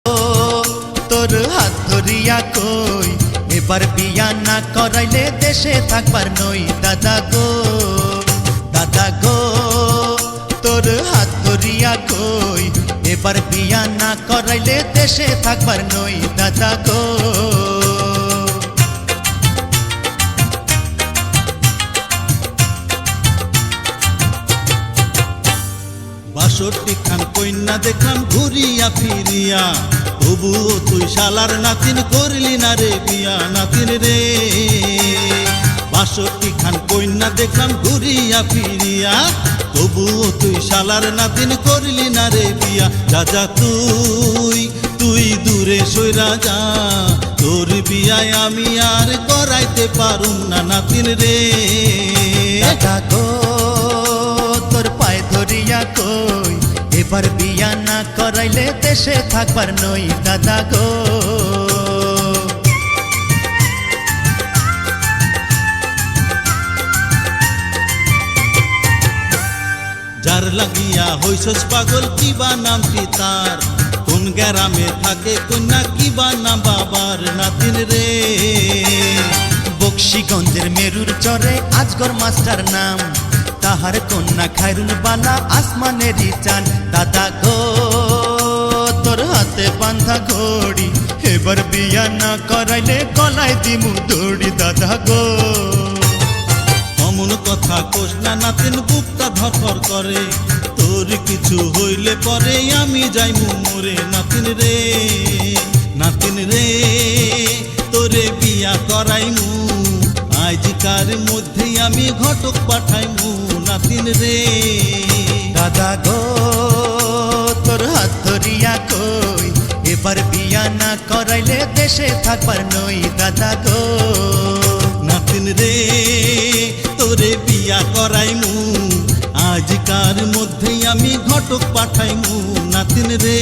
তোর হাত ধরিয়া কই এবার বিয়া না করাইলে দেশে থাকবার নই দাদা গো তোর হাত ধরিয়া কই এবার বিয়া না করাইলে দেশে থাকবার নই দাদা গো। বাষট্টি খান কন্যা দেখলাম ঘুরিয়া ফিরিয়া, তবুও তুই শালার নাতিন করলি না রে বিয়া নাতিন রে। বাষট্টি খান কন্যা দেখলাম ঘুরিয়া ফিরিয়া, তবুও তুই শালার নাতিন করলি না রে বিয়া। রাজা তুই দূরে সইরা যা, তোর বিয়ায় আমি আর করাইতে পারুম না নাতিন রে। দাদা গো তোর পায়ে ধরিয়া কই এবার বিয়া না করাইলে দেশে থাকবার নই দাদা গো। যার লাগিয়া হইছস পাগল কিবা নামটি তার, কোন গ্রামে থাকে কন্যা কিবা নাম বাবার নাতিন রে। বক্সিগঞ্জের মেরুর চরে আজগর মাস্টার নাম, তাহার কন্যা খায়রুল বালা আসমানেরই চান। দাদা গো তোর হাতে বান্ধা ঘড়ি এবার বিয়া না করাইলে গলায় দিমু দড়ি দাদা গো। অমন কথা কোস না নাতিন বুকটা ধরফর করে, তোর কিছু হইলে পরে আমি যাইমু মরে নাতিন রে। নাতিন রে তোরে বিয়া করাইমু, আজকার মধ্যে আমি ঘটক পাঠাইমু নাতিন রে। দাদা গো তোর হাত ধরিয়া কই এবার বিয়া না করাইলে দেশে থাকবার নই দাদা গো। নাতিন রে তোরে বিয়া করাইমু, আজকার মধ্যে আমি ঘটক পাঠাইমু নাতিন রে।